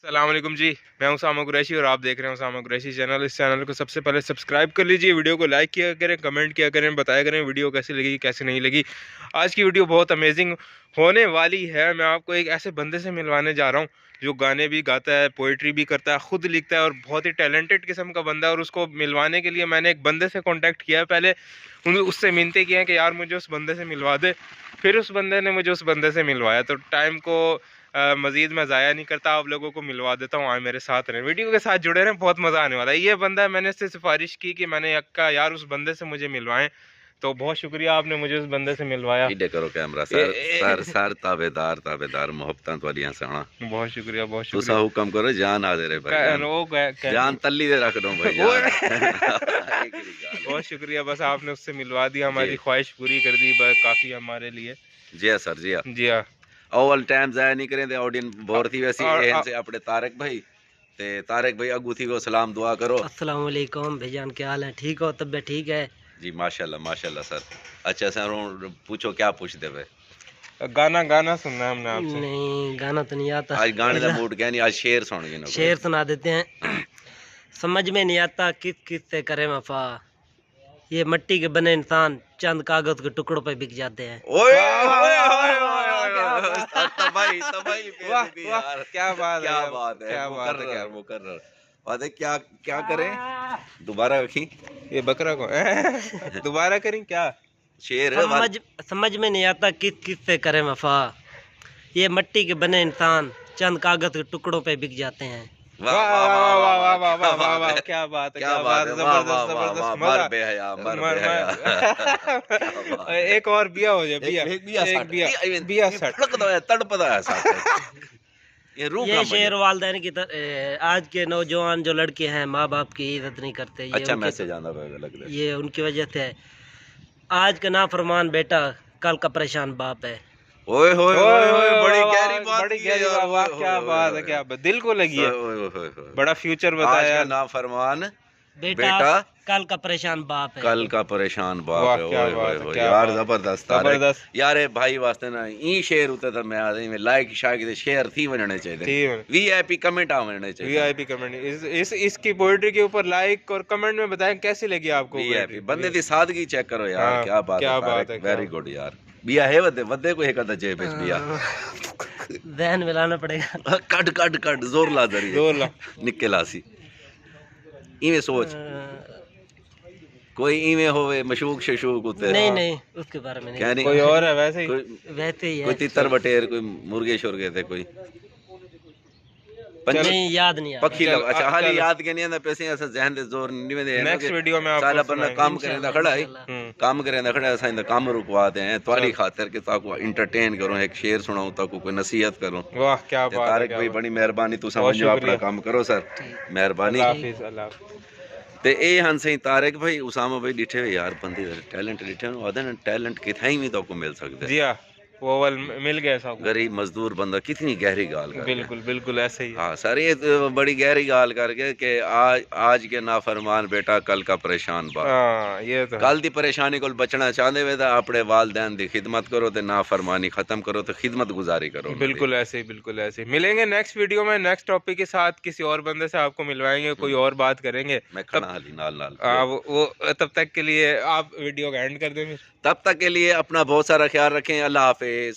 अस्सलाम वालेकुम जी, मैं हूं उसामा कुरैशी और आप देख रहे हैं उसामा कुरैशी चैनल। इस चैनल को सबसे पहले सब्सक्राइब कर लीजिए, वीडियो को लाइक किया करें, कमेंट किया करें, बताया करें वीडियो कैसी लगी कैसी नहीं लगी। आज की वीडियो बहुत अमेजिंग होने वाली है। मैं आपको एक ऐसे बंदे से मिलवाने जा रहा हूं जो गाने भी गाता है, पोइट्री भी करता है, ख़ुद लिखता है और बहुत ही टैलेंटेड किस्म का बंदा है। और उसको मिलवाने के लिए मैंने एक बंदे से कॉन्टैक्ट किया है। पहले उससे मिलते किए हैं कि यार मुझे उस बंदे से मिलवा दे, फिर उस बंदे ने मुझे उस बंदे से मिलवाया। तो टाइम को मज़ीद मैं ज़ाया नहीं करता, आप लोगों को मिलवा देता हूँ। आए मेरे साथ रहें, वीडियो के साथ जुड़े रहें, बहुत मज़ा आने वाला है। ये बंदा है, मैंने इससे सिफारिश की कि मैंने अक्का यार उस बंदे से मुझे मिलवाएं, तो बहुत शुक्रिया आपने मुझे उस बंदे से मिलवाया। इडे करो कैमरा सर ताबेदार मोहब्बतां तुहाडियां साणा। बहुत शुक्रिया बहुत तुसा शुक्रिया। हुक्म करो, जान हाजिर है भाई, जान तल्ली दे रख दो भाई जान। बहुत शुक्रिया, बस आपने उससे मिलवा दिया, हमारी ख्वाहिश पूरी कर दी, बस काफ़ी हमारे लिए। जी हाँ सर, जी हाँ जी हाँ। अव्वल टाइम जाया नहीं करें, ऑडियंस बोर थी वैसी से अपने तारक भाई ते तारक भाई अगू थी को सलाम दुआ करो। अस्सलाम वालेकुम भाईजान, क्या हाल है? ठीक हो? तबीयत ठीक है? जी माशाल्लाह सर। अच्छा सर, पूछो क्या पूछते भाई? गाना सुनना है हमने आपसे। नहीं, गाना तो नहीं आता। आज गाने का मूड क्या नहीं, आज शेर सुन गए। शेर सुना देते हैं। समझ में नहीं आता किस किस से करे वफा, ये मट्टी के बने इंसान चंद कागज के टुकड़ों पे बिक जाते हैं। क्या बात है, क्या करें? दोबारा रखी ये बकरा को दोबारा करें क्या? शेर समझ में नहीं आता किस किस से करे वफा, ये मट्टी के बने इंसान चंद कागज के टुकड़ों पे बिक जाते हैं। वाह वाह वाह वाह वाह वाह वाह वाह, क्या बात है, क्या बात है, जबरदस्त जबरदस्त, मजा। एक और बिया हो जाए, बिया ये शेर वालिदैन की आज के नौजवान जो लड़के हैं माँ बाप की इज्जत नहीं करते। अच्छा मैसेज आना लगता है, ये उनकी वजह से है। आज का नाफरमान बेटा कल का परेशान बाप है। ओए होए बड़ी गहरी बात, बड़ी गहरी बात, क्या बात है, क्या बात, दिल को लगी है। बड़ा फ्यूचर बताया। आज का नाफरमान बेटा कल का परेशान बाप है, कल का परेशान बाप है। यार जबरदस्त यार भाई वास्ते ना ई शेर उते तो मैं आदमी में लाइक शायद शेर थी बनने चाहिए, वीआईपी कमेंट आ बनने चाहिए, वीआईपी कमेंट। इसकी पोएट्री के ऊपर लाइक और कमेंट में बताएं कैसी लगी आपको। वीआईपी बंदे दी सादगी चेक करो यार, क्या बात है, वेरी गुड यार। बिया है वदे को एक आधा जेब बिया ज़हन मिलाना पड़ेगा। कट जोर ला निके लासी इवे सोच कोई इवे होवे मशूक शशूक उते। नहीं उसके बारे में नहीं, कोई और है वैसे ही है। कोई तितर बटेर, कोई मुर्गे शुर्गे थे, कोई नहीं याद नहीं पक्षी लग। अच्छा हाली याद के नहीं पैसे ऐसा जहन दे जोर नहीं दे। नेक्स्ट वीडियो में आपको सारा बंदा काम करेंदा खड़ा है, काम करेंदा खड़ा है, साइंदा काम रुकवाते हैं तुम्हारी खातिर के ताको एंटरटेन करो, एक शेर सुनाऊं, ताको कोई नसीहत करूं। वाह क्या बात है तारक भाई, बड़ी मेहरबानी, तू समझो अपना काम करो सर, मेहरबानी। ते ए हन सही तारक भाई, उसामा भाई डिठे हुए यार बंदे टैलेंट डिठे आदे ना, टैलेंट किथाई भी तो मिल सकता है। जी हां, वो वल मिल गया सब। गरीब मजदूर बंदा कितनी गहरी गाल कर, बिल्कुल ऐसे ही। हाँ सर, ये बड़ी गहरी गाल करके कि आज के नाफरमान बेटा कल का परेशान बाप। ये तो कल दी परेशानी को बचना चाहते वे तो अपने वालदैन दी खिदमत करो, तो नाफरमानी खत्म करो, तो खिदमत गुजारी करो। बिल्कुल ऐसे ही मिलेंगे नेक्स्ट वीडियो में, नेक्स्ट टॉपिक के साथ, किसी और बंदे से आपको मिलवाएंगे, कोई और बात करेंगे। मैं खड़ा हाली नाल वो तब तक के लिए आप वीडियो का एंड कर दें। तब तक के लिए अपना बहुत सारा ख्याल रखें। अल्लाह हाफिज।